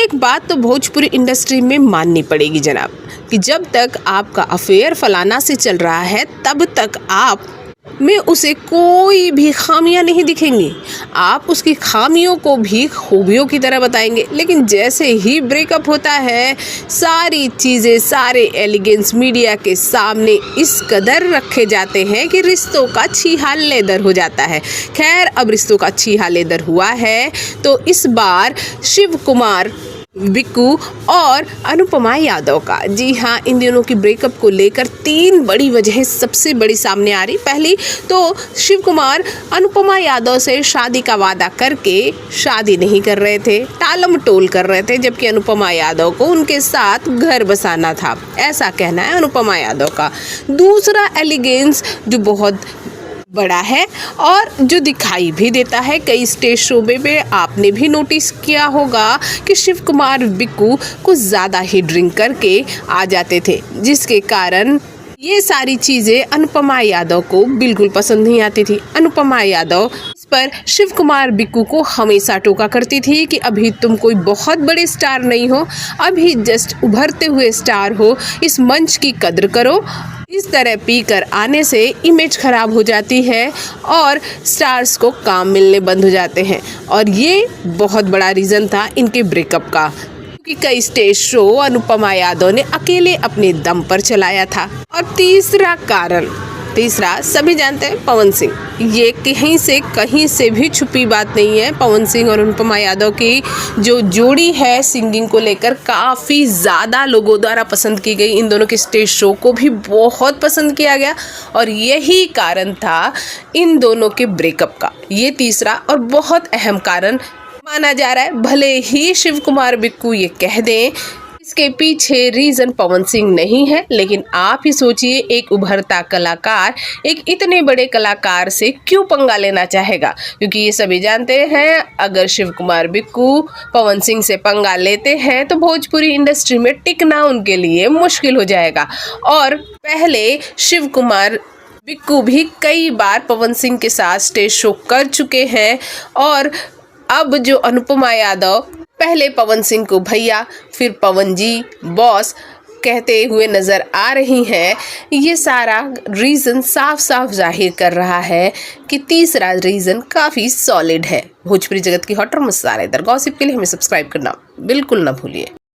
एक बात तो भोजपुरी इंडस्ट्री में माननी पड़ेगी जनाब, कि जब तक आपका अफेयर फलाना से चल रहा है तब तक आप में उसे कोई भी खामियां नहीं दिखेंगी। आप उसकी खामियों को भी खूबियों की तरह बताएंगे। लेकिन जैसे ही ब्रेकअप होता है, सारी चीज़ें, सारे एलिगेंस मीडिया के सामने इस कदर रखे जाते हैं कि रिश्तों का छीहा लेदर हो जाता है। खैर, अब रिश्तों का छीहा लेदर हुआ है तो इस बार शिव कुमार, बिक्कू और अनुपमा यादव का, जी हाँ, इन दोनों की ब्रेकअप को लेकर 3 बड़ी वजहें सबसे बड़ी सामने आ रही। पहली तो शिव कुमार अनुपमा यादव से शादी का वादा करके शादी नहीं कर रहे थे, टालम टोल कर रहे थे, जबकि अनुपमा यादव को उनके साथ घर बसाना था, ऐसा कहना है अनुपमा यादव का। दूसरा एलिगेंस जो बहुत बड़ा है और जो दिखाई भी देता है कई स्टेज शो में आपने भी नोटिस किया होगा कि शिव कुमार बिक्कू कुछ ज़्यादा ही ड्रिंक करके आ जाते थे, जिसके कारण ये सारी चीज़ें अनुपमा यादव को बिल्कुल पसंद नहीं आती थी। अनुपमा यादव इस पर शिव कुमार बिक्कू को हमेशा टोका करती थी कि अभी तुम कोई बहुत बड़े स्टार नहीं हो, अभी जस्ट उभरते हुए स्टार हो, इस मंच की कद्र करो। इस तरह पीकर आने से इमेज खराब हो जाती है और स्टार्स को काम मिलने बंद हो जाते हैं। और ये बहुत बड़ा रीज़न था इनके ब्रेकअप का, कि कई स्टेज शो अनुपमा यादव ने अकेले अपने दम पर चलाया था। और तीसरा सभी जानते हैं, पवन सिंह। ये कहीं से भी छुपी बात नहीं है। पवन सिंह और अनुपमा यादव की जो जोड़ी है सिंगिंग को लेकर काफ़ी ज़्यादा लोगों द्वारा पसंद की गई। इन दोनों के स्टेज शो को भी बहुत पसंद किया गया और यही कारण था इन दोनों के ब्रेकअप का। ये तीसरा और बहुत अहम कारण माना जा रहा है। भले ही शिव कुमार बिक्कू ये कह दें, इसके पीछे रीज़न पवन सिंह नहीं है, लेकिन आप ही सोचिए, एक उभरता कलाकार एक इतने बड़े कलाकार से क्यों पंगा लेना चाहेगा? क्योंकि ये सभी जानते हैं, अगर शिव कुमार बिक्कू पवन सिंह से पंगा लेते हैं तो भोजपुरी इंडस्ट्री में टिकना उनके लिए मुश्किल हो जाएगा। और पहले शिव कुमार बिक्कू भी कई बार पवन सिंह के साथ स्टेज शो कर चुके हैं और अब जो अनुपमा यादव पहले पवन सिंह को भैया, फिर पवन जी, बॉस कहते हुए नज़र आ रही हैं, ये सारा रीज़न साफ साफ जाहिर कर रहा है कि तीसरा रीज़न काफ़ी सॉलिड है। भोजपुरी जगत की हॉट और मसालेदार गॉसिप के लिए हमें सब्सक्राइब करना बिल्कुल ना भूलिए।